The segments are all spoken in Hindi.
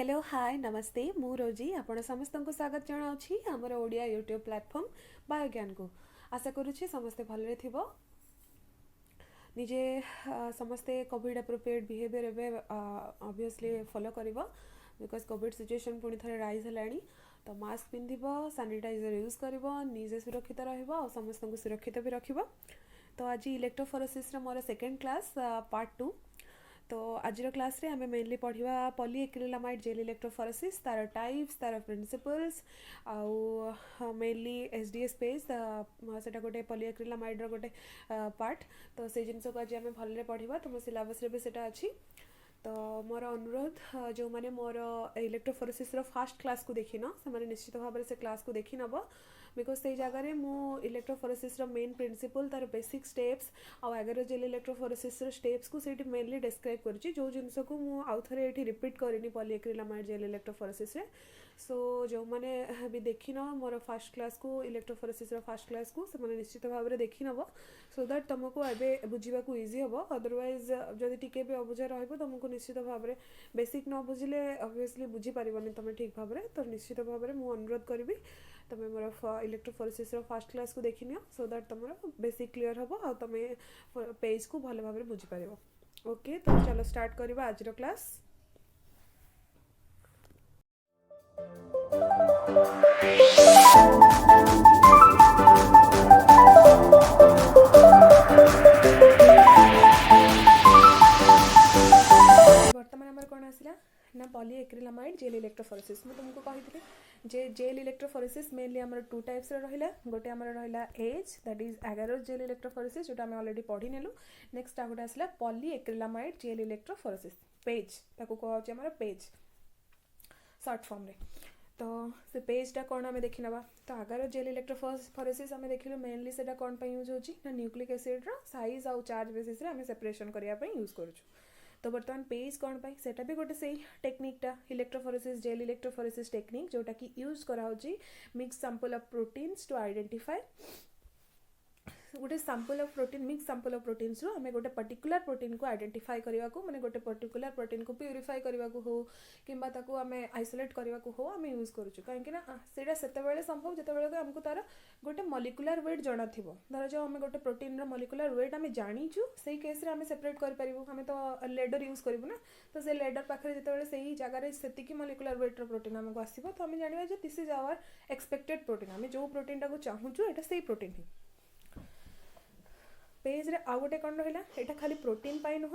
हेलो हाय नमस्ते मु रोजी आपण समस्त को स्वागत जनावछि हमर ओडिया यूट्यूब प्लेटफॉर्म बायोज्ञान को। आशा करुछि समस्ते भलरे थिबो। निजे समस्ते कोविड अप्रोप्रिएट बिहेवियर एबे ऑब्वियसली फॉलो करिवो बिकॉज कोविड सिचुएशन पुनी थरे राइज हलाणी। तो मास्क पिंधिबो, सैनिटाइजर यूज करिवो, निजे सुरक्षित रहिबो और समस्त को सुरक्षित भी रखिबो। तो आज इलेक्ट्रोफोरेसिस रो मोर सेकंड क्लास पार्ट 2। तो आज क्लास रे हमें मेनली पढ़ा पॉलीएक्रिलामाइड जेल इलेक्ट्रोफोरेसिस तार टाइप्स तार प्रिंसिपल्स आउ मेनली एसडीएस पेज सेटा गोटे पॉलीएक्रिलामाइड रो गोटे पार्ट। तो से जिनस को आज आम भलरे पढ़ा तुम सिलेबस रे भी सेटा अच्छी। तो मोर अनुरोध जो मैंने मोर इलेक्ट्रोफोरेसिस रो फर्स्ट क्लास को देखी न से निश्चित भाव में से क्लास को देखी नब बिकज से जगह मु इलेक्ट्रोफोरेसिस रो मेन प्रिंसिपल तार बेसिक स्टेप्स आउ एगारो जेल इलेक्ट्रोफोरेसिस रो स्टेप्स को सेठी मेनली डिस्क्राइब करछि जो जिनस को मु आउ थरे एठी रिपीट करिनी पॉलीएक्रिलामाइड जेल इलेक्ट्रोफोरेसिस रे। सो जो मैंने भी देखी न मोर फर्स्ट क्लास को इलेक्ट्रोफोरेसिस रो फर्स्ट क्लास को से निश्चित भाव में देखी नब सो दैट तुमको एबे बुझीबा को इजी हबो। अदरवाइज जदि टिके भी अबुझा रहइबो तुमको निश्चित भाव में बेसिक न बुझिले ऑब्वियसली बुझी पारिबनी तुम ठीक भाव में। तो निश्चित भाव में मु अनुरोध करिवि तुम मोर इलेक्ट्रोफोरेसिस रो फर्स्ट क्लास को देखि नियो सो दैट तुम बेसिक क्लियर हबो और तुम पेज को भल भाव में बुझी पारिबो। ओके तो चलो स्टार्ट करबा आज रो क्लास। बर्तमान आमर कौन आसला ना पॉलीएक्रिलामाइड जेल इलेक्ट्रोफोरेसिस मु तुमको कही जे जेल इलेक्ट्रोफोरेसिस मेनली आमर टू टाइप्स रहिला। गोटे आमर रहिला as that is agarose gel electrophoresis जोटा आम ऑलरेडी पढ़ी नेलु। नेक्स्ट आ गोटे आसला पॉलीएक्रिलामाइड जेल इलेक्ट्रोफोरेसिस पेज ताको कहछि आमर पेज शॉर्ट फॉर्म रे। तो से पेजटा कौन आम देखी नवा। तो आगार जेल इलेक्ट्रोफोरेसिस आम देखिलु मेनली सेटा कौन पे यूज होची ना न्यूक्लिक एसिड रो साइज आउ चार्ज बेसिस रे आम सेपरेशन करिया पे यूज करूछु। तो बर्तमान पेज कौन पाई सेटा भी गोटे सही टेक्निकटा इलेक्ट्रोफोरेसिस जेल इलेक्ट्रोफोरेसिस टेक्निक जोटा कि यूज करा होची mix sample of proteins to identify गोटे sample of protein mix sample of proteins रो हमें गोटे पर्टिकुलर प्रोटीन को आइडेंटिफाई करने को माने गोटे पर्टिकुलर प्रोटीन को प्यूरिफाई करने को हो किंबा ताको हमें आइसोलेट करने को हो हमें यूज करूछु कहीं ना सेटा सेतेबेले संभव जेतेबेले हमको तार गोटे मॉलिक्यूलर वेट जाना थिबो। धर जो हमें गोटे प्रोटीन रो मॉलिक्यूलर वेट हमें जानिछु सेही केस रे हमें सेपरेट कर परिबो हमें तो लेडर यूज करिबो ना। तो से लेडर पाखरे जेतेबेले सेही जगह रे सेतिकी मॉलिक्यूलर वेट रो प्रोटीन हमको आसीबो तो हमें जानिबा जे this is our expected protein हमें जो प्रोटीन टा को चाहूछु एटा सेही प्रोटीन ही। पेज रे आ गोटे कौन रहा यहाँ खाली प्रोटीन पाई नुह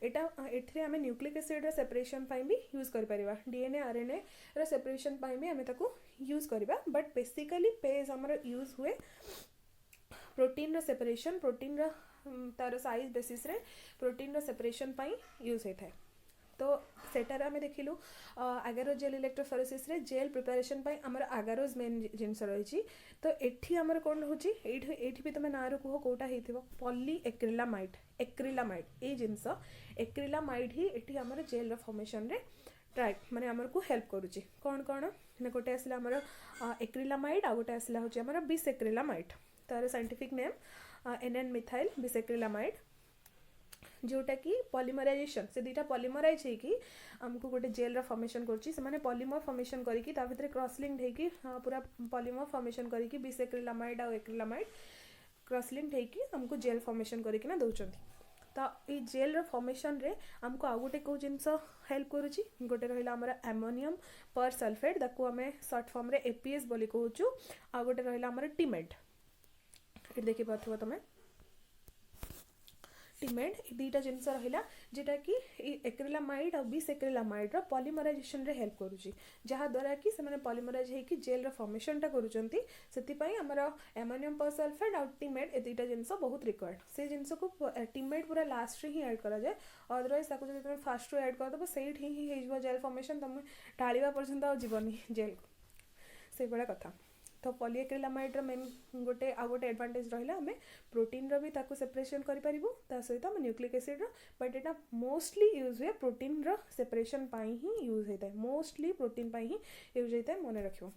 यहाँ एठे आम न्यूक्लिक एसिड सेपरेशन पाई भी यूज कर परिबा डीएनए आरएनए रो सेपरेशन पाई भी आम ताको यूज करबा। बट बेसिकली पेज हमर यूज हुए प्रोटीन रो सेपरेशन प्रोटीन रो तार साइज बेसिस रे प्रोटीन रो सेपरेशन पाई यूज होता है। तो सेटार आम देखिलु आगारो जेल इलेक्ट्रोफोरेसिस रे जेल प्रिपरेशन पाई हमर आगारोज मेन जिनस रही। तो एठी हमर कोन होची एठी भी तुम ना रो कहो कोटा हेथिबो पॉलीएक्रिलामाइड एक्रिलामाइड ए जिनस एक्रिलामाइड ही एठी हमर जेल रो फॉर्मेशन रे ट्राई माने हमर को हेल्प करूची। कौन कौन ना गोटे आसला हमर एक्रिलामाइड आ गोटे आसला होची हमर बिसएक्रिलामाइड तार साइंटिफिक नेम एनएन मिथाइल बिसएक्रिलामाइड जोटा कि पॉलीमराइजेशन से दुटा पॉलीमराइज होगी आमको गोटे जेल रो फॉर्मेशन करछि से माने पॉलीमर फॉर्मेशन करिकि ता भितर क्रॉस लिंक हेकी पूरा पॉलीमर फॉर्मेशन करिकि बिसएक्रिलामाइड और एक्रिलामाइड क्रॉस लिंक हेकी हमको जेल फॉर्मेशन करिकि ना दउचंती। तो ये जेल रो फॉर्मेशन रे हमको आ गोटे को जिनस हेल्प करूची गोटे रहिला हमर एमोनियम पर सल्फेट ताको हमें शॉर्ट फॉर्म रे एपीएस बोली कहूछु। आ गोटे रहिला हमर टिमेट ए देखि पाथबो तमे टिमेड दुईटा जिनस रहा जेटा कि एक्रिलामाइड और बिसएक्रिलामाइड रो पॉलीमराइजेशन रे हेल्प करूची जहाँ द्वारा कि से पॉलीमराइज होगी जेल रो फॉर्मेशन टा करूचंती सेति पई हमर एमोनियम परसल्फेट और टिमेड ए दुईटा जिनस बहुत रिक्वायर्ड से जिनस को टिमेड पूरा लास्ट रे ही ऐड करा जाए। अदरवाइज ताको जदि तुम फास्ट रो ऐड कर दबो सेही ही हेजबो जेल फॉर्मेशन तुम ढालिबा पर्यंत आ जीवनी जेल से बड़ा कथा। तो पॉलीएक्रिलामाइड रो मेन गोटे आ गोटे एडवांटेज रहिला हमें प्रोटीन रो भी ताको सेपरेशन करि परिबो ता सहित हम nucleic acid row but Etah mostly use हुए प्रोटीन रो सेपरेशन पाई ही यूज होता है मोस्टली प्रोटीन पाई ही यूज होता है मने रखियो।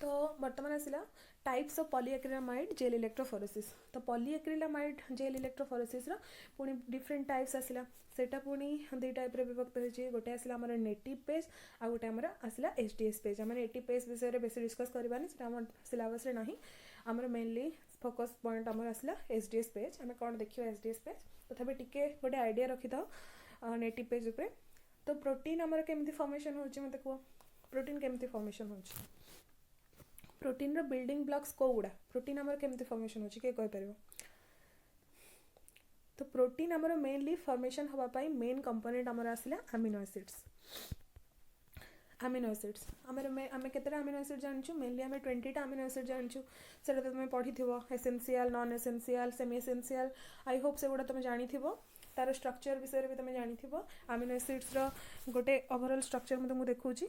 तो बर्तमान आसला types of polyacrylamide gel electrophoresis. तो पॉलीएक्रिलामाइड जेल इलेक्ट्रोफोरेसिस पुणी डिफरेंट टाइप्स आसला सेटा पुणी दुई टाइप विभक्त होती गोटे आसला आमर नेटिव पेज आ गोटे आमर आसला एसडीएस पेज। आम नेटिव पेज विषय बेस डिस्कस करवानी से आम सिलेबस रे नहीं आमर मेनली फोकस पॉइंट आमर आसला एसडीएस पेज। आम कौन देखिए एसडीएस पेज तथापि टिके गोटे आइडिया रखी था नेटिव पेज उपरे। तो प्रोटीन आमर केमती फॉर्मेशन होची मते कह प्रोटीन केमती फॉर्मेशन होची प्रोटीन रो बिल्डिंग ब्लॉक्स को गुड़ा प्रोटीन आमर केमती फॉर्मेशन होची के कहि परबो। तो प्रोटीन आमर मेनली फॉर्मेशन हवा पाई मेन कंपोनेंट आमर आसला अमीनो एसिड्स। अमीनो एसिड्स आमे केतेटा अमीनो एसिड जानछु मेनली आमे 20 टा अमीनो एसिड जानछु सेटा तो तुम पढ़िथिबो essential non essential semi essential I hope से गुड़ा तुम जानिथिबो तार स्ट्रक्चर विषय भी तुम जानिथिबो। अमीनो एसिड्स रो गोटे ओवरऑल स्ट्रक्चर मैं तुमको देखौची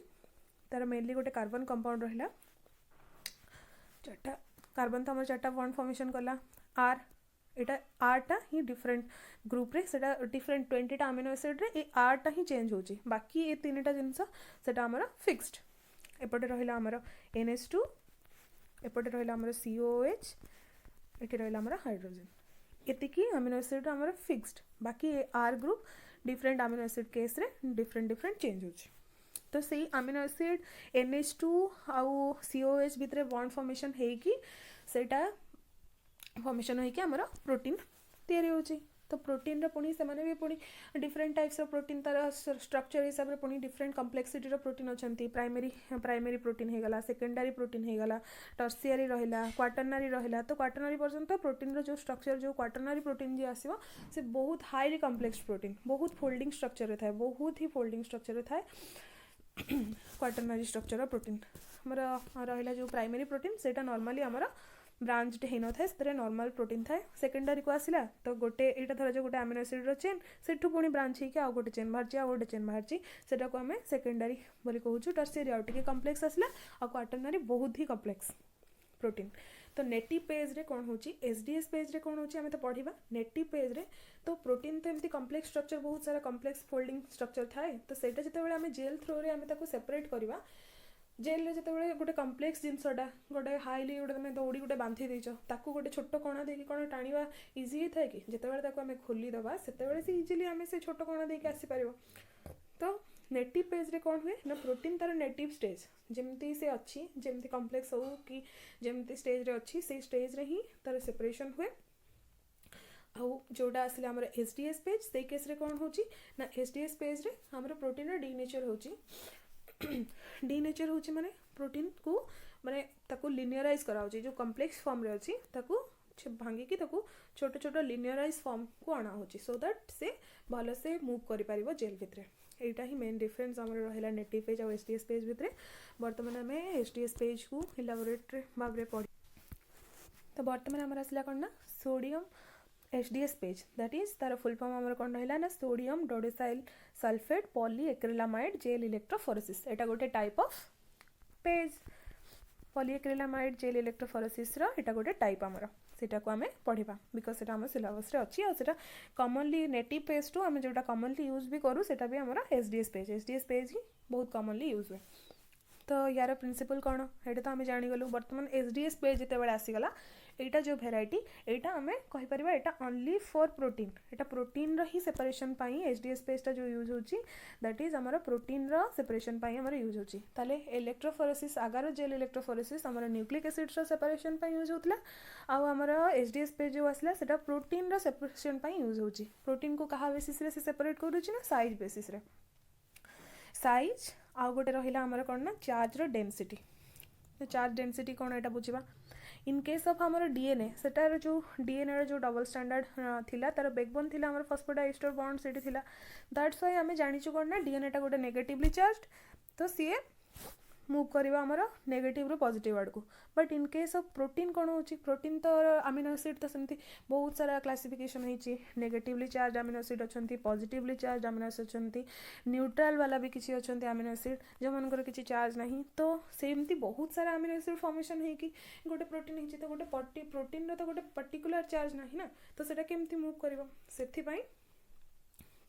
तार मेनली गोटे कार्बन कंपाउंड रहिला चार्टा कार्बन तो आम चार्टा बॉन्ड फॉर्मेशन कला are Etah आरटा he different group रे सेटा डिफरेंट 20 टा अमीनो एसिड रे ए आरटा ही चेंज होची बाकी ए तीनटा जिनस सेटा हमर फिक्स्ड। एपटे रहिला हमर NH2 एपटे रहिला हमर COOH एटी रहिला हमर हाइड्रोजन एतिकी अमीनो एसिड हमर फिक्स्ड बाकी R group different amino acid case रे डिफरेंट चेंज होची। तो सही अमीनो एसिड NH2 आउ COOH भितर बॉन्ड फॉर्मेशन हेकी सेटा फॉर्मेशन होइके हमर प्रोटीन तैयारी होची। तो प्रोटीन रो पुणी से माने भी पुणी डिफरेंट टाइप्स ऑफ प्रोटीन तार स्ट्रक्चर हिसाब रे पुणी डिफरेंट कॉम्प्लेक्सिटी रो प्रोटीन अछंती प्राइमरी प्रोटीन हे गला सेकेंडरी प्रोटीन हे गला टर्शियरी रहिला क्वाटरनरी रहिला। तो क्वाटरनरी पर्यंत प्रोटीन रो जो स्ट्रक्चर जो क्वाटरनरी प्रोटीन जे आसीबो से बहुत हाईली कॉम्प्लेक्स प्रोटीन बहुत फोल्डिंग स्ट्रक्चर रे थाए बहुत ही फोल्डिंग स्ट्रक्चर रे थाए क्वाटरनरी स्ट्रक्चर प्रोटीन हमर रहिला जो प्राइमरी प्रोटीन सेटा नॉर्मली हमर ब्रांच्ड हे न थाए से नॉर्मल प्रोटीन थाए। सेकेंडरी को आसिला तो गोटे एटा धर जो गोटे अमीनो एसिड रो चेन सेठू पुणी ब्रांच हेके आ गोटे चेन बाहरची आ गोटे चेन बाहरची सेटा को हमें सेकेंडरी बोली कहूछु। टर्शियरी आ टिके कॉम्प्लेक्स आसिला आ क्वाटरनरी बहुत ही कॉम्प्लेक्स प्रोटीन। तो नेटिव पेज रे कौन होची एसडीएस पेज रे कौन होची हमें तो पढ़िबा नेटिव पेज रे। तो प्रोटीन तो एमती कॉम्प्लेक्स स्ट्रक्चर बहुत सारा कॉम्प्लेक्स फोल्डिंग स्ट्रक्चर थाए तो सेटा जेतेबेले हमें जेल थ्रो रे हमें ताको सेपरेट करबा जेल रे जेतेबेले गोटे कॉम्प्लेक्स जिनसटा गोटे हाईली गोटे तुम दौड़ी गोटे बांधी देछ ताको गोटे छोट कणा देकी कण टाणीबा इजी थाए कि जेतेबेले ताको हमें खोली दबा सेतेबेले से इजीली हमें से छोट कणा देकी आसी परिबो। तो नेटिव पेज रे कौन हुए ना प्रोटीन तार नेटिव स्टेज जमती से अच्छी जमती कॉम्प्लेक्स हो कि जमती स्टेज रे अच्छी से स्टेज रे ही तार सेपरेशन हुए। आउ जोड़ा आसले हमर एसडीएस पेज से केस रे कौन होची ना एसडीएस पेज रे हमर प्रोटीन रे डीनेचर होची डीनेचर होची माने प्रोटीन को माने ताको लिनियराइज करा होची जो कॉम्प्लेक्स फॉर्म रे अछि ताको भांगी की ताको छोट छोट लिनियराइज फॉर्म को आना होची सो दैट से भलो से मूव करि परिबो जेल भितरे। एटा ही मेन डिफरेंस हमर रहला नेटिव पेज और एसडीएस पेज भितरे। वर्तमान हमें एसडीएस पेज को इलाबोरेट भाबरे पढ़ी। तो वर्तमान हमर असला कोन ना sodium SDS page that is तार फुल फॉर्म हमर कोन रहला ना sodium dodecyl sulphate polyacrylamide gel electrophoresis. एटा गोटे type of page polyacrylamide gel electrophoresis रो एटा गोटे टाइप हमर सेटा को हमें पढ़िबा बिकॉज सेटा हमर सिलेबस रे अछि और सेटा कॉमनली नेटिव पेज टू हमें जोटा कॉमनली यूज भी करू सेटा भी हमर एसडीएस पेज ही बहुत कॉमनली यूज हुए। तो यार प्रिंसिपल कौन एटा तो हमें जानी गलु वर्तमान एसडीएस पेज जेते बेले आसीगला एटा जो वेराइटी एटा हमें कहि परिबा एटा only for protein Etah protein row he separation pi SDS page ता जो यूज होची दैट इज हमर प्रोटीन रो सेपरेशन पाई हमर यूज होची। ताले इलेक्ट्रोफोरेसिस आगार जेल इलेक्ट्रोफोरेसिस हमर न्यूक्लिक एसिड रो सेपरेशन पाई यूज होतला आ हमर एसडीएस पेज जो आसला सेटा प्रोटीन रो सेपरेशन पाई यूज होची। प्रोटीन को कहा बेसिस रे से सेपरेट करूची ना साइज बेसिस रे साइज आ गोटे रहिला हमर कोन ना चार्ज रो डेंसिटी। तो charge density cone Etah बुझिबा in case of हमर डीएनए सेटार जो डीएनए रो जो डबल स्टैंडर्ड थिला तार बैकबोन थिला हमर फॉस्फोडाइस्टर बॉन्ड सेठी थिला दैट्स व्हाई हमें जानिछु कोन ना डीएनए टा गोटे नेगेटिवली चार्ज्ड तो सीए मूव करवा हमर नेगेटिव रो पॉजिटिव आड़ को। But in case of protein कौन होची प्रोटीन तो अमीनो एसिड तो सेमती बहुत सारा क्लासिफिकेशन होईची नेगेटिवली चार्ज अमीनो एसिड अछंती पॉजिटिवली चार्ज अमीनो एसिड अछंती न्यूट्रल वाला भी किसी अछंती अमीनो एसिड जो मनकर किसी चार्ज नहीं तो सेमती बहुत सारा अमीनो एसिड फॉर्मेशन है कि गोटे प्रोटीन होईची तो गोटे प्रोटीन रो तो गोटे पर्टिकुलर चार्ज नहीं ना तो सेटा केमती मूव करबो सेथि पई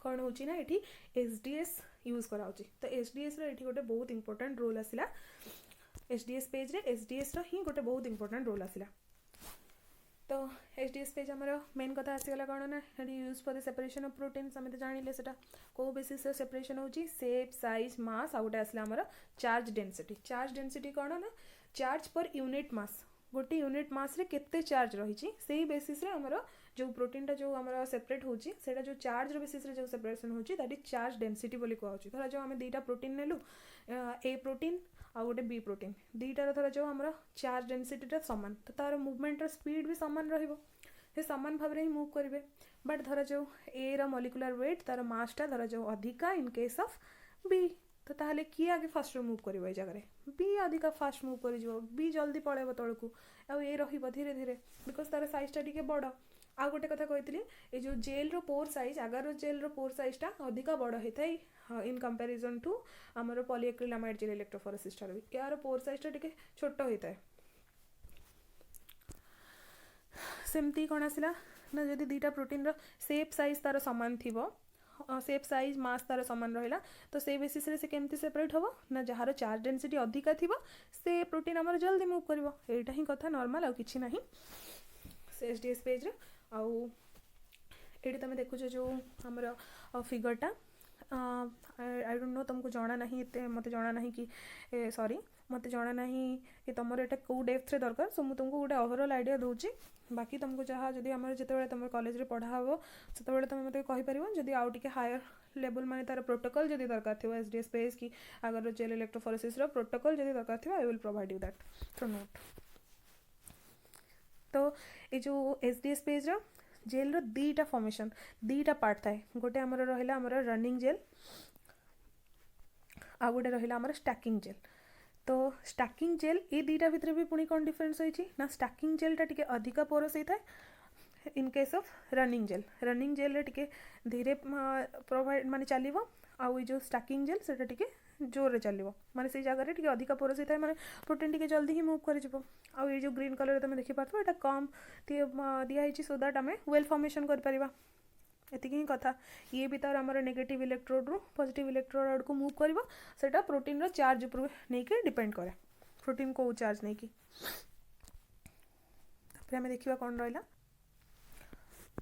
कौन होची ना एठी एसडीएस यूज करा होची। तो एसडीएस रो एठी गोटे बहुत इंपोर्टेंट रोल आसिला एचडीएस पेज रे एचडीएस रो ही गोटे बहुत इंपोर्टेंट रोल आसिला। तो एचडीएस पेज आमर मेन कथा आसीगला कौन ना use for the separation of proteins आम तो जानिले सेटा को बेसिस सेपरेशन होची शेप साइज मास आ गोटे आसला आमर चार्ज डेंसिटी कौन ना चार्ज पर यूनिट मास गोटे यूनिट मास रे केते चार्ज रही से बेसिस रे आमर जो प्रोटीनटा जो आमर सेपरेट होची सेटा जो चार्ज बेसिस रे जो सेपरेशन होची दैट इज चार्ज डेंसिटी बोली कहउची। धरा जो आम दुईटा प्रोटीन नेलु ए प्रोटीन आ गोटे बी प्रोटीन दुईटार धरा जो आमर चार्ज डेंसिटीटा सामान तो तार मुवमेंटर स्पीड भी सामान रहिबो से सामान भाव में ही मुव करेंगे। बट धरा जो ए रो मॉलिक्यूलर वेट तार मासटा धरा जो अधिका इन केस ऑफ बी तो ताहले किए आगे फास्ट मुव करिवो ए जगह बी अधिका फास्ट मुव कर बी जल्दी पड़ेबो तळकू आ ए रहिबो धीरे धीरे बिकॉज तार साइजटा टिके बड़। आ गोटे कथा कही ये जो जेल रो पोर साइज आगार जेल रो पोर साइजटा अधिका बड़ होता है इन कंपैरिजन टू आमर पॉलीएक्रिलामाइड जेल इलेक्ट्रोफोरेसिस ठार भी यार पोर साइजटा टिके छोट होता है। सेमती कौन आसला ना जदि दुईटा प्रोटीन रो शेप साइज तार सामान थिबो शेप साइज मास तार सामान रहा तो से बेसिस रे से केमती सेपरेट हम ना जार चार्ज डेंसिटी अधिका थी से प्रोटीन आमर जल्दी मुव कर एटा ही कथा नॉर्मल आ किछि नाही से एचडीएस पेज रे आउ एटी तुम देखुच जो आमर फिगरटा आई डोंट नो तुमको जाना नहीं मत जाना नहीं कि सॉरी मत जाना नहीं कि तुम एटा कौ डेप्थ रे दरकार सो मु तुमको गोटे ओवरऑल आइडिया दूची बाकी तुमको जहाँ जदि आम जिते तुम कॉलेज रे पढ़ा हे से तुम मत कहीपर जदि आउ टे हायर लेवल माने तार प्रोटोकॉल जदि दरकार थो एचडीएस पेज कि अगर जेल इलेक्ट्रोफोरेसिस रो प्रोटोकॉल जदि दरकार थो I will provide you that through note. तो ये जो एचडीएस पेज रो जेल रो दीटा फॉर्मेशन दीटा पार्ट थाए गोटे आमर रहिला आमर रनिंग जेल आ गोटे रहिला आमर स्टैकिंग जेल। तो स्टैकिंग जेल ये दीटा भितर भी पुणी कौन डिफरेंस होइछि ना स्टैकिंग जेलटा टिके अधिका पोरस होता है in case of running gel रे टिके धीरे प्रोवाइड माने चलिबो आउ जो स्टैकिंग जेल सेटा टिके जोर रे चलिबो माने से जगह रे टिके अधिका पोरस होता है माने प्रोटीन टिके जल्दी ही मूव कर जिवो। आउ ये जो ग्रीन कलर तुम देखि पारथो एटा कम दिया हिची सो दैट आमे वेल फॉर्मेशन कर परिबा एतिक ही कथा। ये भी तार आमर नेगेटिव इलेक्ट्रोड रु पॉजिटिव इलेक्ट्रोड आड़ को मूव करबो सेटा प्रोटीन रो चार्ज ऊपर नहीं के डिपेंड करे प्रोटीन को चार्ज नहीं की। फिर हमें देखिबा कोन रहला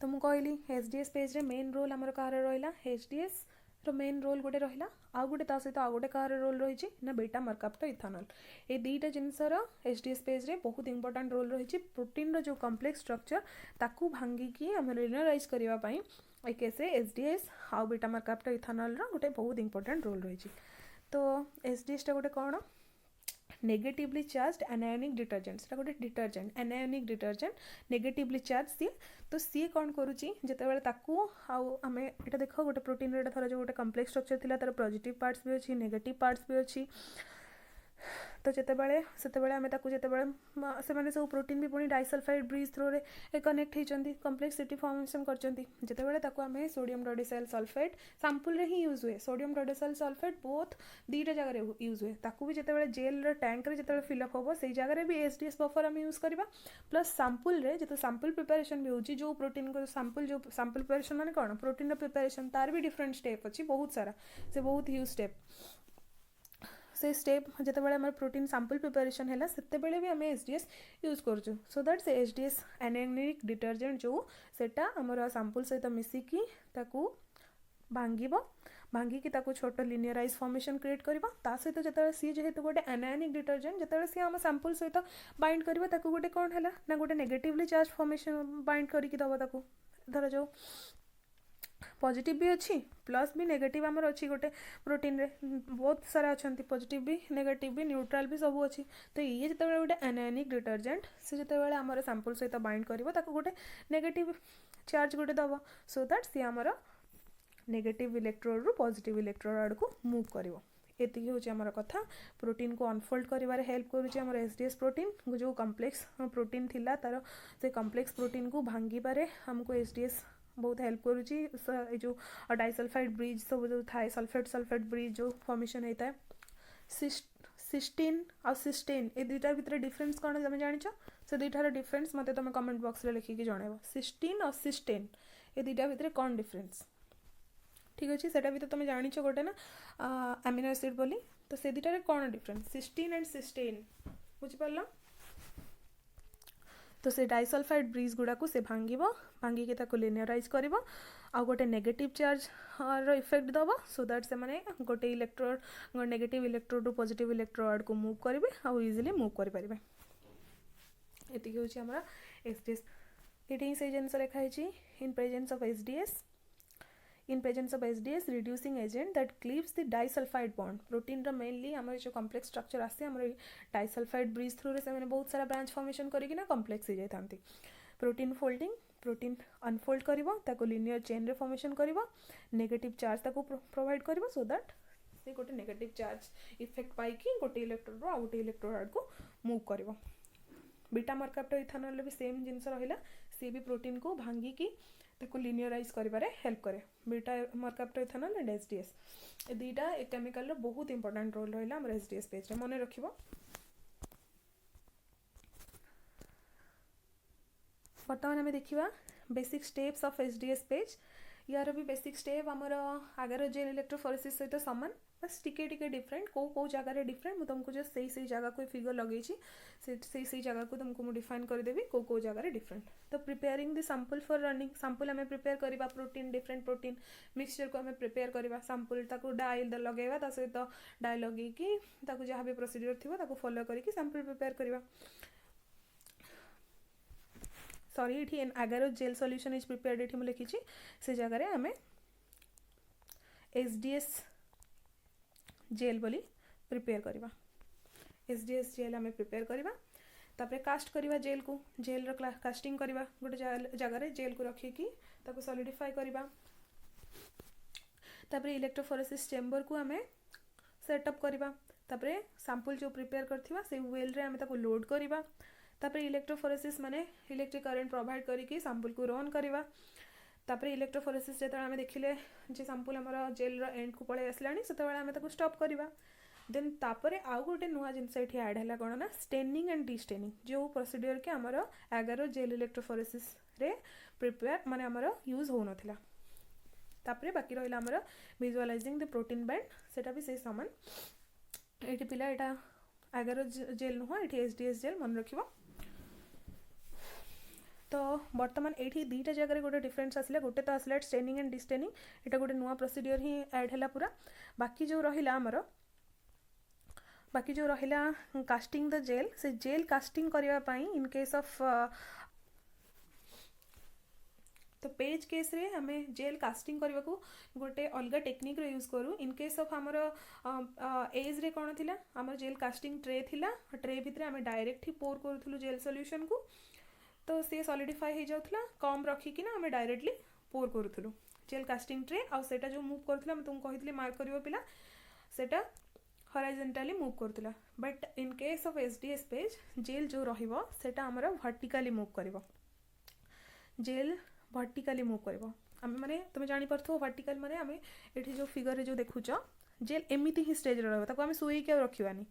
तो मु कहली एचडीएस पेज रे मेन रोल आमर कार रहला एचडीएस रो मेन रोल गोटे रहला आ गोटे ता सहित आ गोटे कार रोल रही ना बेटा मार्कअप इथानॉल ये दुईटा जिनसर एचडीएस पेज रे बहुत इंपोर्टेंट रोल रही प्रोटीन रो जो कॉम्प्लेक्स स्ट्रक्चर ताकू भांगिकी आम लिनियराइज करबा पई ए केस एचडीएस आ बेटा मार्कअप इथानॉल रो गोटे बहुत इंपोर्टेंट रोल रही। तो एचडीएस टा गोटे कौन नेगेटिवली चार्ज एनायनिक डिटर्जेंट से गोटे detergent anionic detergent negatively charge सी तो सी कौन करुच्ची जिते ताकू आम यहाँ देख गोटे प्रोटीन रे थर जो गोटे कम्प्लेक्स स्ट्रक्चर थिला तार पॉजिटिव पार्ट्स भी अच्छी नेगेटिव पार्ट्स भी अच्छी तो जितेबाला आम से सब प्रोटीन भी पुणी डाइसल्फाइड ब्रिज थ्रू रे कनेक्ट होती कम्प्लेक्स सिटी फॉर्मेशन करते सोडियम डोडिसाइल सल्फेट सैंपल रे ही यूज हुए सोडियम डोडिसाइल सल्फेट बोथ दुईटा जगह यूज हुए ताकू भी जिते जेल टैंक रे जिते फिलअप हम से जगह भी एचडीएस बफर आम यूज करवा प्लस सैंपल रे जो सैंपल प्रिपरेशन भी होची जो प्रोटीन को सैंपल प्रिपरेशन माने कौन प्रोटीन प्रिपरेशन तार भी डिफरेंट स्टेप अच्छी बहुत सारा से बहुत ह्यूज स्टेप से स्टेप जिते आम प्रोटीन सैंपल प्रिपरेशन है से भी आम एचडीएस यूज करूँ सो दैट से एचडीएस एनायनिक डिटर्जेंट जो सेटा आमर सैंपल सहित मिसिकी ताकू भांगिकी ताकू छोट लिनियराइज फॉर्मेशन क्रिएट करबा ता सहित जतले सी जेहेतु गोटे एनायनिक डिटर्जेंट जतले सी आम सैंपल सहित बाइंड करबा ताकू गोटे कोन हैला ना गोटे नेगेटिवली चार्ज फॉर्मेशन बाइंड करिक दबा ताकू धर जो पॉजिटिव भी अच्छी प्लस भी नेगेटिव आमर अच्छी गोटे प्रोटीन रे बहुत सारा अच्छा पॉजिटिव भी नेगेटिव भी न्यूट्रल भी सब अच्छी तो ये जिते गोटे एनायनिक डिटर्जेंट से जिते आमर सैंपल सहित बाइंड करिवो ताकू गोटे नेगेटिव चार्ज गोटे दबा सो दैट सी आमर नेगेटिव इलेक्ट्रोड रु पॉजिटिव इलेक्ट्रोड आड़ को मूव करिवो। एति हूँ आमर कथा प्रोटीन को अनफोल्ड करिवारे हेल्प करुचे आमर एचडीएस प्रोटीन जो कम्प्लेक्स प्रोटीन थिला तार से कम्प्लेक्स प्रोटीन को भांगिबारे हमको एचडीएस बहुत हेल्प करुची जो डाइसल्फाइड ब्रिज सब जो थाए सल्फेट ब्रिज जो फॉर्मेशन होता है सिस्टीन आ सिस्टेन ये दुईटार भितर डिफरेंस कौन तुम जान से दुईटार डिफरेंस मत तुम कमेंट बॉक्स रे लिखिकी जनइब सिस्टीन और सिस्टेन ये दुईटा भितर कौन डिफरेंस ठीक अच्छे सेटा भी तो तुम जान गोटे ना अमीनो एसिड बोली तो से दुटार कौन डिफरेंस सिस्टीन एंड सिस्टेन बुझिपार तो से डाइसल्फाइड ब्रिज गुड़ा को से भांगिकी ताको लिनियराइज करिवो आ गोटे नेगेटिव चार्ज रो इफेक्ट दबो सो दैट से माने गोटे इलेक्ट्रोड नेगेटिव इलेक्ट्रोड रु पॉजिटिव इलेक्ट्रोड को मूव करिवे आ इजीली मूव करि परिबे एति होची हमरा एसडीएस एटी से जिनस लिखा है in presence of SDS in presence of SDS reducing agent that cleaves the disulfide bond protein रो mainly हमर जो complex structure आसे हमर disulfide bridge through रे से माने बहुत सारा branch formation करिकि ना complex हो जाय थांती protein folding protein unfold करिवो ताको linear chain रे formation करिवो negative charge ताको provide करिवो so that से गोटे negative charge effect पाई कि गोटे इलेक्ट्रोड रो आउट इलेक्ट्रोड को मूव करिवो बीटा मर्कैप्टो इथानॉल भी सेम जिनस रहिला से भी प्रोटीन को भांगी की ताको लिनियराइज करिबारे हेल्प करे बीटा मर्कैप्टो इथानॉल एंड एसडीएस ए दुईटा ए केमिकल रो बहुत इंपोर्टेंट रोल रहिला हमर एसडीएस पेज रे मने रखिबो वर्तमान हमें देखिबा basic steps of SDS page यार भी बेसिक स्टेप हमर आगर जेल इलेक्ट्रोफोरेसिस सहित समान बस टिके टिके डिफरेंट को जगह रे डिफरेंट मु तुमको जस्ट सही जगह को फिगर लगई छी सही जगह को तुमको मु डिफाइन कर देबी को जगह रे डिफरेंट तो preparing the sample for running sample हमें प्रिपेयर करबा प्रोटीन डिफरेंट प्रोटीन मिक्सचर को हमें प्रिपेयर करबा सैंपल ताको डाई लगेबा ता सहित डाई लगे कि ताको जहां भी प्रोसीजर थिबो ताको फॉलो करी सैंपल प्रिपेयर करबा सॉरी इठी an agarose gel solution is prepared इठी मु लिखी छी से जगह रे हमें एसडीएस जेल बोली प्रिपेयर करबा एसडीएस जेल हमें प्रिपेयर करबा तापरे कास्ट करबा जेल को जेल रो कास्टिंग करबा गोटे जगह रे जेल को रखी की ताको सॉलिडिफाई करबा तापरे इलेक्ट्रोफोरेसिस चेंबर को हमें सेटअप करबा तापरे सैंपल जो प्रिपेयर करथिबा से वेल रे हमें ताको लोड करबा तापरे इलेक्ट्रोफोरेसिस माने इलेक्ट्रिक करंट प्रोवाइड करिकी सैंपल को रन करबा तापरे इलेक्ट्रोफोरेसिस जेता हमें देखिले जे सैंपल हमर जेल रो एंड को पळे आसलानी सेते बेला हमें ताको स्टॉप करबा देन तापरे आउ गोटे नुआ जिनस एठी ऐड हैला कोन ना स्टेनिंग एंड डिस्टेनिंग जो प्रोसीजर के हमर 11 जेल इलेक्ट्रोफोरेसिस रे प्रिपेयर माने हमर यूज हो नथिला तापरे बाकी रहिला हमर विजुअलाइजिंग द प्रोटीन बैंड सेटा भी से समान एठी पिला एटा 11 जेल नुआ एठी एसडीएस जेल मन रखिबो तो वर्तमान एठी दुईटा जगह रे गोटे डिफरेंस आसला गोटे तो आसला स्टेनिंग एंड डिस्टेनिंग एटा गोटे नुआ प्रोसीजर ही ऐड हैला पूरा बाकी जो रहिला कास्टिंग द जेल से जेल कास्टिंग करबा पई इन केस ऑफ तो पेज केस रे हमें जेल कास्टिंग करबा को गोटे अलगा टेक्निक रे यूज करू इन केस ऑफ हमर एज रे कोन थिला हमर जेल कास्टिंग ट्रे थिला ट्रे भितरे हमें डायरेक्ट ही पोर करथुलु जेल सॉल्यूशन को तो से सॉलिडिफाई हो जाउथला कम रखी कि ना हमें डायरेक्टली पोर करूथुलु जेल कास्टिंग ट्रे आ सेटा जो मूव करथला हम तुम कहितले मार्क करिवो पिला सेटा हॉरिजॉन्टली मूव करथला but in case of SDS page gel जो रहिबो सेटा हमरा वर्टिकली मूव करिवो जेल वर्टिकली मूव करिवो हम माने तुम जानि परथो वर्टिकल माने हमें एठी जो फिगर रे जो देखुचो जेल एमिति ही स्टेज रे रहबो ताको हमें सोई के रखिबानी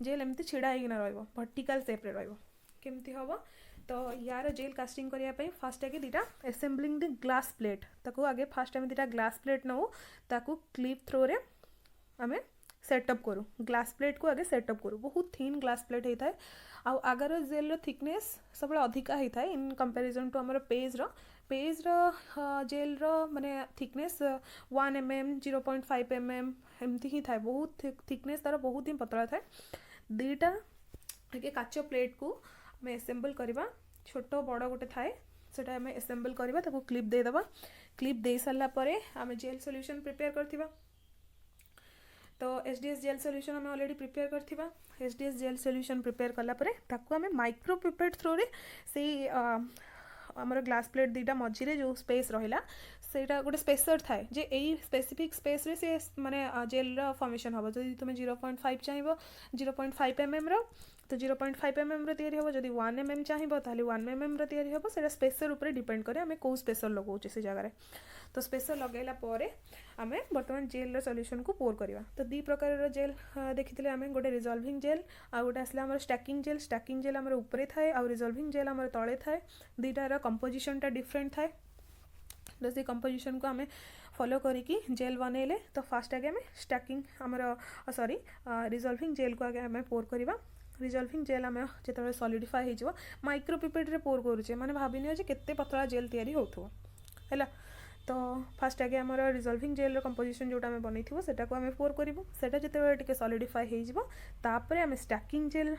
जेल एमिति छिडा हेगिना रहबो वर्टिकल शेप रे रहबो केमति हबो तो यार जेल कास्टिंग करिया पे फास्ट आगे दीटा असेंबलिंग द ग्लास प्लेट ताको आगे फास्ट आमे दीटा ग्लास प्लेट नौ ताको क्लिप थ्रो रे हमें सेटअप करू ग्लास प्लेट को आगे सेटअप करू बहुत थिन ग्लास प्लेट होता है आ आगर जेल रो थिकनेस सब अधिका होता है इन कंपैरिजन टू हमर पेज रो जेल रो माने थिकनेस 1 mm 0.5 mm एमती ही था बहुत थिकनेस तार बहुत ही पतला था दीटा आगे काच प्लेट को हमें असेंबल करबा छोटो बड़ गोटे थाए सेटा हमें असेंबल करबा ताको क्लिप दे दबा क्लिप दे साला परे हमें जेल सॉल्यूशन प्रिपेयर करथिबा तो एसडीएस जेल सॉल्यूशन हमें ऑलरेडी प्रिपेयर करथिबा एसडीएस जेल सॉल्यूशन प्रिपेयर कला परे ताको हमें माइक्रो पिपेट थ्रो रे से हमर ग्लास प्लेट दीटा मझी रे जो स्पेस रहिला सेटा गोटे स्पेसर थाए जे एई स्पेसिफिक स्पेस रे से माने जेल रो फॉर्मेशन हबो जदि तुमे 0.5 चाहिबो 0.5 mm रो तो 0.5 mm रो तयारी हबो जदि 1 mm चाहिबो ताले 1 mm रो तयारी हबो सेटा स्पेसर ऊपर डिपेंड करे हमें को स्पेसर लगाउचे से जगह रे तो स्पेसर लगैला परे हमें वर्तमान जेल रो सॉल्यूशन को पोर करबा तो दी प्रकार रो जेल देखितले हमें गोटे रिजॉल्विंग जेल आ गोटे असला हमर स्टैकिंग जेल हमर ऊपरे थाए आ रिजॉल्विंग जेल हमर तळे थाए दीटा रो कंपोजिशन टा डिफरेंट थाए तो से कंपोजिशन को आम फॉलो करिकी जेल बनइले तो फास्ट आगे आम स्टैकिंग आमर सॉरी रिजॉल्विंग जेल को आगे आम पोर करवा रिजॉल्विंग जेल आम जो सॉलिडिफाई हो माइक्रोपिपेट रे पोर करुचे माने भाविनियो जे केते पतला जेल तैयारी होथो हैला। तो फास्ट आगे आमर रिजॉल्विंग जेल कंपोजिशन जोटा आम बनई सेटा को आम पोर करूँ सेटा जिते टिके सॉलिडिफाई हो तापर आम स्टैकिंग जेल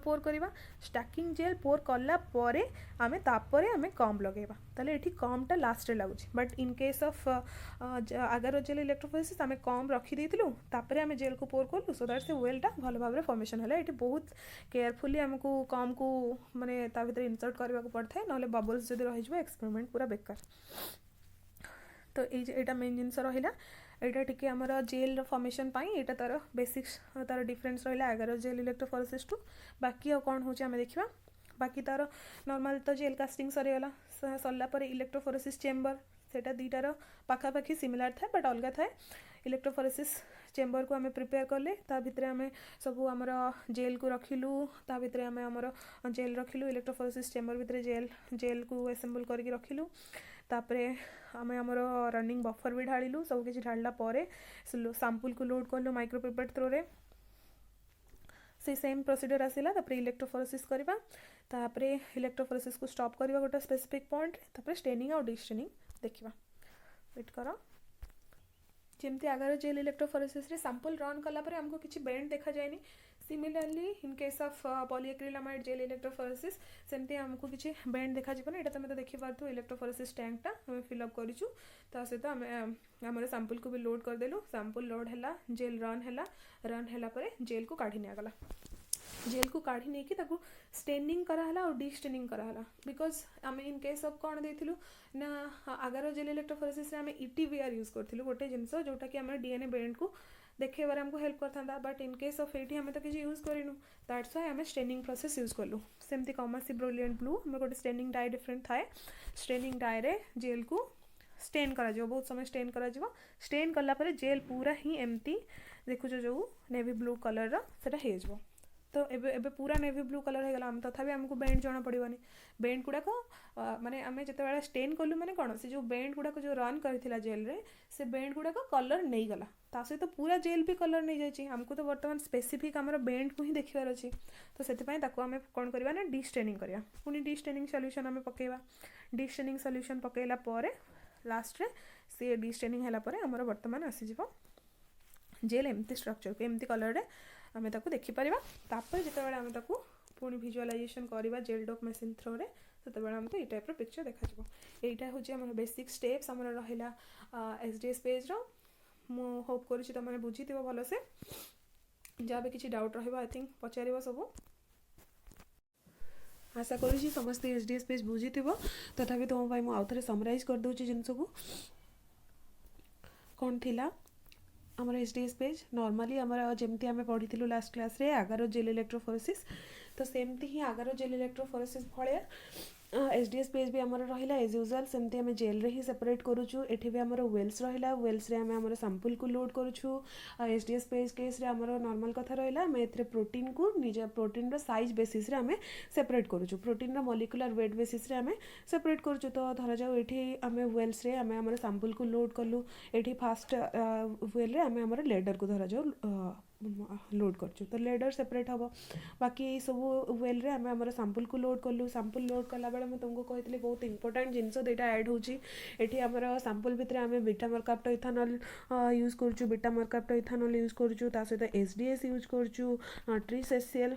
पोर करवा स्टैकिंग जेल पोर कला परे आम तापर आम कम लगेगा ताले एठी कमटा लास्ट रे लागुची बट इन केस ऑफ आगार जेल इलेक्ट्रोफोरेसिस आम कम रखी देइथिलु तापर आम जेल को पोर कलु सो दैट से वेलटा भल भाव में फॉर्मेशन होला। एठी बहुत केयरफुली आमको कम को माने ता भीतर इंसर्ट करबा को पड़थाय नले बबल्स जदि रहि जबो एक्सपेरिमेंट पूरा बेकार। तो ये मेन जिनस रहा यहाँ टी आमर जेल फॉर्मेशन पाई एटा तार बेसिक्स तार डिफरेंस रहा आगार जेल इलेक्ट्रोफोरेसिस टू बाकी कौन हो देखा बाकी तार नॉर्मल तो जेल कास्टिंग सरीगला सरला पर इलेक्ट्रोफोरेसिस चेम्बर सेटा दीटार पाखापाखी सिमिलार थाए बट अलग थाए। इलेक्ट्रोफोरेसिस चेम्बर को आम प्रिपेयर कले ता भितर आम सब आमर जेल को रखिलु ता भितर आम आमर जेल रखिलु इलेक्ट्रोफोरेसिस चेम्बर भितर जेल को एसेम्बल करके रखिलु तापरे आम आमर रनिंग बफर भी ढालू सब किसी ढाला पर सैंपल को लोड कलु माइक्रोपिपेट थ्रो रे से सेम प्रोसीजर आसला तापरे इलेक्ट्रोफोरेसिस करवा तापरे इलेक्ट्रोफोरेसिस को स्टॉप करवा गोटे स्पेसिफिक पॉइंट तापरे स्टेनिंग और डिस्टेनिंग देखा वेट कर जमती आगार जेल इलेक्ट्रोफोरेसिस रे सैंपल रन कला परे हमको किसी बेंड देखा जाएनी। Similarly in case of polyacrylamide gel electrophoresis सेमती हमको किसी बेंड देखा जीवन एटा तुम तो देखि पारथु इलेक्ट्रोफोरेसिस टैंक टा हम फिलअप करिछु ता सहित आम आमर सैंपल को भी लोड कर देलु सैंपल लोड हैला जेल रन हैला परे जेल को काढी निया गला जेल को काढ़ी नहीं कि ताकू स्टेनिंग कराला और डिस्टेनिंग कराला बिकॉज आम इन केस ऑफ कौन देथिलु ना आगार जेल इलेक्ट्रोफोरेसिस रे आम ईटीवीआर यूज करथिलु गोटे जिनस जोटा कि आम डीएनए बेंड को देखेबार हमको हेल्प करता but in case of eighty हमें तो किसी यूज करूँ दैट्स व्हाई आम स्टेनिंग प्रोसेस यूज कलु सेमती कमर्सी ब्रिलियंट ब्लू हमें गोटे स्टेनिंग डाई डिफरेंट थाए स्टेनिंग डाई रे जेल को स्टेन करा बहुत समय स्टेन करा स्टेन कला परे जेल पूरा ही एमती देखुच जो नेवी ब्लू कलर सेटा हो तो एबे पूरा नेवी ब्लू कलर हो गला तथापि आमको बेंड जना पड़ोनी बेंड गुड़ाक माने आम जिते स्टेन कलु माने कौन से जो बेंड गुड़ाक जो रन करथिला जेल रे से बेंड गुड़ाक कलर नहीं गला ता सहित तो पूरा जेल भी कलर नहीं जाइए हमको तो बर्तमान स्पेसिफिक आमर बेंड को ही देखिबार अच्छी तो से आम कौन करवा ना डिस्टेनिंग करवा पुणी डिस्टेनिंग सॉल्यूशन आम पकेवा डिस्टेनिंग सॉल्यूशन पकेला परे लास्ट रे से डिस्टेनिंग हैला परे आमर बर्तमान आसीजिवो जेल एमती स्ट्रक्चर को एमती कलर रे आम ताको देखि परिबा तापर जेतेबेले आम ताको पुणी विजुअलाइजेशन करवा जेल डॉक मशीन थ्रो रे सेतेबेले हमको ए टाइप रो पिक्चर देखा जिवो एटा होची हमर बेसिक स्टेप्स हमर रहिला एसडीएस पेज रो मो होप करूची त माने बुझितिबो भलो से जाबे किछि डाउट रहबो आई थिंक पचारिबो सब आशा करूची समस्त एसडीएस पेज बुझितिबो तथापि तुम भाई मु आउथरे समराइज कर दोची जिंस को कौन थिला आमर एसडीएस पेज नॉर्मली आमर जमती आम पढ़ी लास्ट क्लास रे आगार जेल इलेक्ट्रोफोरेसिस तो सेमती ही आगार जेल इलेक्ट्रोफोरेसिस भाया एसडीएस पेज भी आमर रहिला एज यूजुअल सेमती आम जेल रे ही सेपरेट करूछु एठी भी आमर वेल्स रहिला वेल्स रे आम आमर सैंपल को लोड करूछु एसडीएस पेज केस रे आमर नॉर्मल कथा रहिला आम एथरे प्रोटीन को निज प्रोटीन रो साइज बेसिस रे आम सेपरेट करूछु प्रोटीन रो मॉलिक्यूलर वेट बेसिस रे आम सेपरेट करूछु तो धरा जाऊ एठी आम वेल्स रे आम आमर सैंपल को लोड कलु एठी फास्ट वेल रे आम आमर लेडर को धरा जाऊ लोड करछु तो लेडर सेपरेट हम बाकी सब वेल रे आम आमर सैंपल को लोड कलु सैंपल लोड कला बेले मैं तुमको कहती बहुत इंपोर्टेंट जिनस दुईटा ऐड होची एठी आमर सैंपल भितर आम बीटा मरकाप्टो इथानॉल यूज करछु बीटा मरकाप्टो इथानॉल यूज करछु ता सहित एसडीएस यूज करछु ट्रिसेसियल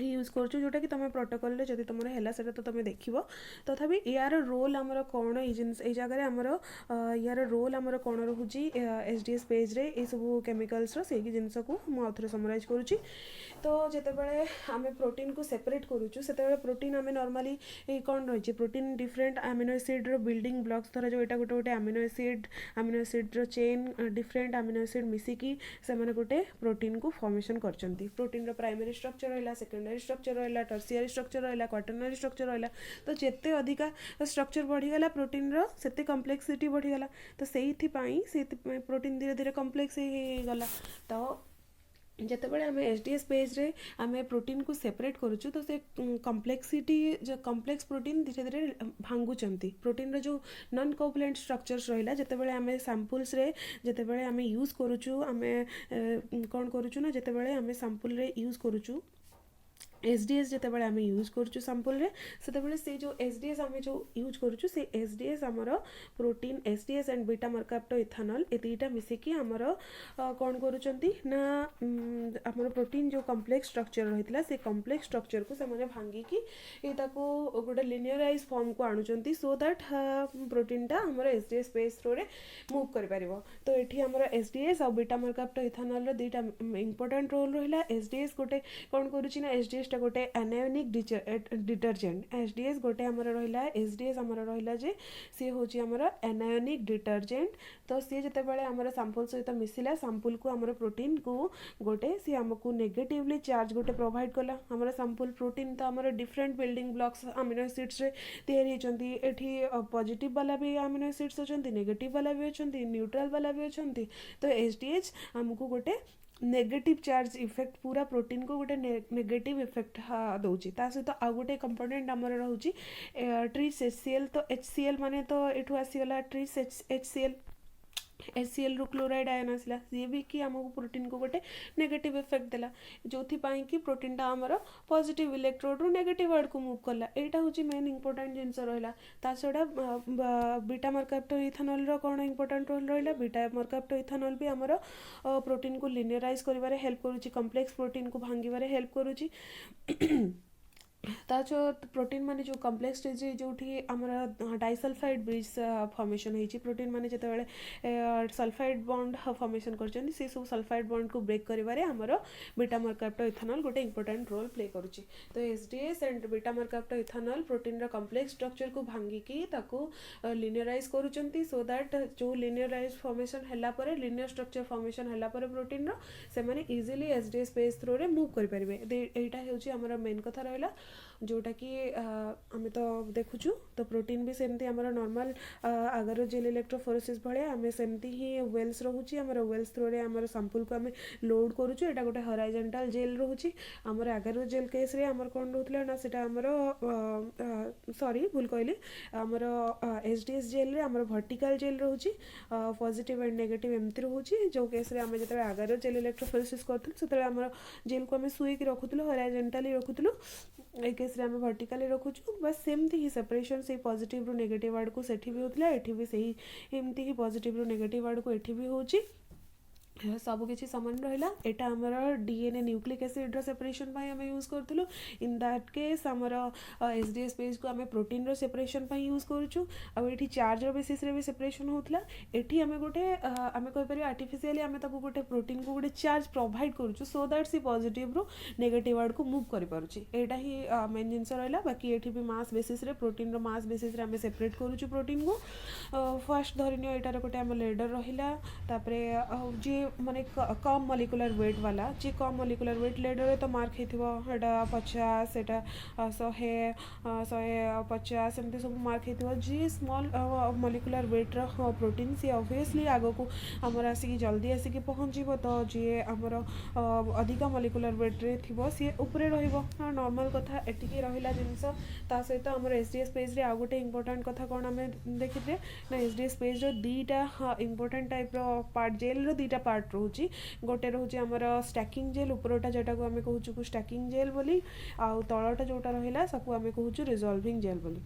यूज करछु जोटा कि तुम प्रोटोकॉल रे जदि तुमर हैला सेटा तो तुम देखिबो तथापि यार रोल आमर कोन ए जिंस ए जगह रे आमर यार रोल आमर कोन रहउची एसडीएस पेज रे ए सब केमिकल्स रो सेही जिंस को मु आथरे समराइज करूची तो जेते बेले आमे प्रोटीन को सेपरेट करूछु सेते बेले प्रोटीन आमे नॉर्मली ए कोन रहिची प्रोटीन डिफरेंट अमीनो एसिड रो बिल्डिंग ब्लॉक्स धरा जो एटा गोटे गोटे अमीनो एसिड रो चेन डिफरेंट अमीनो एसिड मिसी की से माने गोटे प्रोटीन को फॉर्मेशन करचंती प्रोटीन रो प्राइमरी स्ट्रक्चर रहला सेकेंडरी स्ट्रक्चर रहा टर्सियरी स्ट्रक्चर रहा क्वाटरनरी स्ट्रक्चर रहा तो जिते अधिका स्ट्रक्चर बढ़ीगला प्रोटीन रो सेते कम्प्लेक्सिटी बढ़ीगला तो से प्रोटीन धीरे धीरे कम्प्लेक्स हो गला तो ଯେତେବେଳେ ଆମେ SDS ପେଜ୍ରେ ଆମେ ପ୍ରୋଟିନ୍କୁ ସେପାରେଟ୍ କରୁଛୁ ତ ସେ କମ୍ପ୍ଲେକ୍ସିଟି କମ୍ପ୍ଲେକ୍ସ ପ୍ରୋଟିନ୍ ଧୀରେ ଧୀରେ ଭାଙ୍ଗୁଛନ୍ତି ପ୍ରୋଟିନ୍ର ଯେଉଁ ନନ୍ କୋଭଲେଣ୍ଟ ଷ୍ଟ୍ରକ୍ଚର୍ସ ରହିଲା ଯେତେବେଳେ ଆମେ ସାମ୍ପୁଲ୍ସରେ ଯେତେବେଳେ ଆମେ ୟୁଜ୍ କରୁଛୁ ଆମେ କ'ଣ କରୁଛୁ ନା ଯେତେବେଳେ ଆମେ ସାମ୍ପୁଲ୍ରେ ୟୁଜ୍ କରୁଛୁ SDS ଯେତେବେଳେ ଆମେ ୟୁଜ୍ କରୁଛୁ ସାମ୍ପୁଲ୍ରେ ସେତେବେଳେ ସେ ଯେଉଁ SDS ଆମେ ଯେଉଁ ୟୁଜ୍ କରୁଛୁ ସେ SDS ଆମର protein SDS and beta mercapto ethanol ଏ ଦୁଇଟା ମିଶିକି ଆମର କ'ଣ କରୁଛନ୍ତି ନା ଆମର ପ୍ରୋଟିନ୍ ଯେଉଁ କମ୍ପ୍ଲେକ୍ସ ଷ୍ଟ୍ରକ୍ଚର୍ ରହିଥିଲା ସେ କମ୍ପ୍ଲେକ୍ସ ଷ୍ଟ୍ରକ୍ଚର୍କୁ ସେମାନେ ଭାଙ୍ଗିକି ତାକୁ ଗୋଟେ ଲିନିୟରାଇଜ୍ ଫର୍ମକୁ ଆଣୁଛନ୍ତି ସୋ ଦ୍ୟାଟ୍ ପ୍ରୋଟିନ୍ଟା ଆମର SDS ପେଜ୍ ଥ୍ରୋରେ ମୁଭ୍ କରିପାରିବ ତ ଏଠି ଆମର SDS ଆଉ ବିଟା ମର୍କାପ୍ଟୋ ଇଥାନଲ୍ର ଦୁଇଟା ଇମ୍ପୋର୍ଟାଣ୍ଟ ରୋଲ୍ ରହିଲା SDS ଗୋଟେ କ'ଣ କରୁଛି ନା SDS ଗୋଟେ ଆନାୟନିକ୍ ଡିଟର୍ଜେଣ୍ଟ SDS ଗୋଟେ ଆମର ରହିଲା SDS ଆମର ରହିଲା ଯେ ସିଏ ହେଉଛି ଆମର ଆନାୟନିକ୍ ଡିଟର୍ଜେଣ୍ଟ ତ ସିଏ ଯେତେବେଳେ ଆମର ସାମ୍ପୁଲ୍ ସହିତ ମିଶିଲା ସାମ୍ପୁଲ୍କୁ ଆମର ପ୍ରୋଟିନ୍କୁ ଗୋଟେ ସିଏ ଆମକୁ ନେଗେଟିଭଲି ଚାର୍ଜ ଗୋଟେ ପ୍ରୋଭାଇଡ଼ କଲା ଆମର ସାମ୍ପୁଲ୍ ପ୍ରୋଟିନ୍ ତ ଆମର ଡିଫରେଣ୍ଟ ବିଲ୍ଡିଂ ବ୍ଲକ୍ସ ଆମିନୋ ଏସିଡ୍ସରେ ତିଆରି ହେଇଛନ୍ତି ଏଠି ପଜିଟିଭ୍ ବାଲା ବି ଆମିନୋ ଏସିଡ୍ସ ଅଛନ୍ତି ନେଗେଟିଭ୍ ବାଲା ବି ଅଛନ୍ତି ନ୍ୟୁଟ୍ରାଲ୍ ବାଲା ବି ଅଛନ୍ତି ତ SDH ଆମକୁ ଗୋଟେ नेगेटिव चार्ज इफेक्ट पूरा प्रोटीन को गोटे नेगेटिव इफेक्ट दौर ता सहित आउ गोटे कंपोनेंट आमर रोचे ट्रिस HCl तो HCl माने तो एठू आसीगला ट्रिस HCl HCl रु क्लोराइड आयन आसला सी भी कि आमको प्रोटीन को गोटे नेगेटिव इफेक्ट देला जो कि प्रोटीन टा आमर पॉजिटिव इलेक्ट्रोड रु नेगेटिव आड़ को मूव कला एटा होची मेन इंपोर्टेंट जिनस रहिला ता छडा बीटा मर्काप्टो इथानॉल रो कोन इंपोर्टेंट रोल रहिला बीटा मर्काप्टो इथानॉल भी आमर प्रोटीन को लिनियराइज करिवारे हेल्प करूची कॉम्प्लेक्स प्रोटीन को भांगिवारे हेल्प करूची ता जो प्रोटीन माने जो कॉम्प्लेक्स स्टेज जो आमर डाइसल्फाइड ब्रिज फॉर्मेशन होती प्रोटीन माने जितेबाला सल्फाइड बॉन्ड फॉर्मेशन कर से सब सल्फाइड बॉन्ड को ब्रेक करिवारे आमर बीटा मर्काप्टो इथानॉल गोटे इंपोर्टेंट रोल प्ले करुच्ची तो SDS and beta mercapto ethanol protein रो कॉम्प्लेक्स स्ट्रक्चर को भांगिकी ताको लिनियराइज करुचंती सो दैट जो लिनियराइज फॉर्मेशन हैला परे लिनियर स्ट्रक्चर फॉर्मेशन हैला परे प्रोटीन रो से माने इजीली SDS पेज थ्रू रे मूव करि परिबे एटा हेउची हमर मेन कथा रहला जोटा कि आम तो देखुचु तो प्रोटीन भी सेमती आमर नॉर्मल आगर जेल इलेक्ट्रोफोरेसिस भाया आम सेमती ही वेल्स रोचे आमर वेल्स थ्रो रे आमर सैंपल को आम लोड करुचु एटा गोटे हॉरिजॉन्टल जेल रोचे आमर आगर जेल केस रे आमर कोन रहउतला ना सेटा आमर सॉरी भूल कहली आमर SDS जेल रे आमर वर्टिकल जेल रोचे पॉजिटिव एंड नेगेटिव एमती रोचे जो केस रे आम जते आगर जेल इलेक्ट्रोफोरेसिस करथुल सेते आमर जेल को आम सुई के रखुतलु हॉरिजॉन्टली रखुतलु ए केस रे आम वर्टिकली रखुचु बस सेमती ही सेपरेशन से पॉजिटिव रु नेगेटिव आड़ को सेठी भी होतला एठी भी सही एमती ही पॉजिटिव रु नेगेटिव आड़ को एठी भी होची सबकि सामान रहा यहाँ आमर DNA न्यूक्लिक एसिड सेपरेशन आम यूज करूँ इन दैट केस आमर SDS पेज को आम प्रोटीन रो सेपरेशन यूज करूँ आठी चार्ज बेसिस रे भी सेपरेशन होता एठी आम गोटे आम कहीपर आर्टिफिशियली आम गोटे प्रोटीन को गोटे चार्ज प्रोवाइड करूँ सो दैट सी पॉजिटिव रु नेगेटिव आड़ को मूव करें ही मेन जिनस रहा बाकी ये भी मास बेसिस रे प्रोटीन रो मास बेसिस रे आम सेपरेट करूँ प्रोटीन को फर्स्ट धरनी यार गोटे आम लेडर रहा जी माने कम मॉलिक्यूलर वेट वाला जी कम मॉलिक्यूलर वेट लेडर तो मार्क होता 50 एटा 150 एमती सब मार्क होता जी स्मॉल मॉलिक्यूलर वेट रो प्रोटीन सी ऑब्वियसली आग को आमर आसिक जल्दी आसिक पहुँचब तो जी आमर अधिका मॉलिक्यूलर वेट रे थिबो सी ऊपर रहिबो नॉर्मल कथा एटिकी रहिला जिंस ता सहित आमर SDS पेज रे आ गोटे इंपोर्टेंट कथा कोन आमे देखिथे ना SDS पेज रो दीटा इंपोर्टेंट टाइप रो पार्ट जेल रो दीटा पार्ट रोची गोटे रोचे आमर स्टैकिंग जेल उपरटा जोटा को आम कहूँ स्टैकिंग जेल बोली आउ तलटा जोटा रहा सबको आम कहूँ रिजॉल्विंग जेल बोली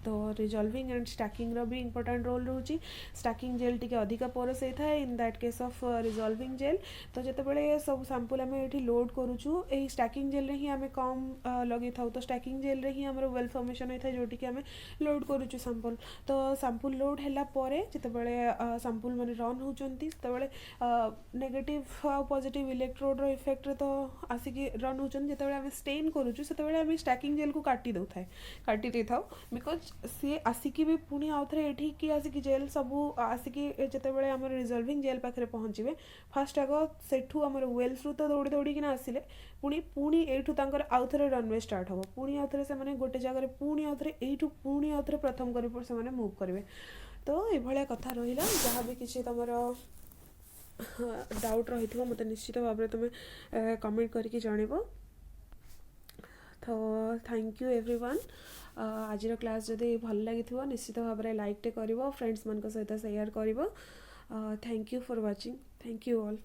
तो रिजॉल्विंग एंड स्टैकिंग रो भी इंपोर्टेंट रोल रोची स्टैकिंग जेल टिके अधिका पोरस होता है in that case of resolving gel तो जितेबाला सब सैंपल आम ये लोड करूँ यही स्टैकिंग जेल रे ही आम कम लगे था तो स्टैकिंग जेल रे ही आमर वेल फॉर्मेशन होता है जोटि आम लोड करूँ सैंपल तो सैंपल लोड हैला परे जितेबाला सैंपल माने रन होचंती तबले नेगेटिव आ पॉजिटिव इलेक्ट्रोड रो इफेक्ट रे तो आसिक रन होचन जितेबाला आम स्टेन करूँ सेतेबाला आम स्टैकिंग जेल को काटी दउ थाए काटी दे थाउ बिकॉज सी आसिकी भी पुणी आउ थे एठी आसिकी जेल सबू आसिकी जितेबाला आम रिजॉल्विंग जेल पाखे पहुँचे फास्ट आग सेठू आम वेल्स रु तो दौड़ी दौड़ी किना आसिले पुणी पुणी एठू तांकर आउ थे रनवे स्टार्ट हम पुणी आउ थे से गोटे जगह पुणी आउ थे एठू पुणी आउ थे प्रथम कर मूव करेंगे तो ये कथा रहा जहाँ भी किसी तुम डाउट रही मत निश्चित भाव में तुम कमेंट करके जनइब। तो थैंक यू एवरीवन। आज क्लास जदि भल लगी निश्चित भाव में लाइक टे कर फ्रेंड्स मान सहित शेयर कर। Thank you for watching. Thank you all.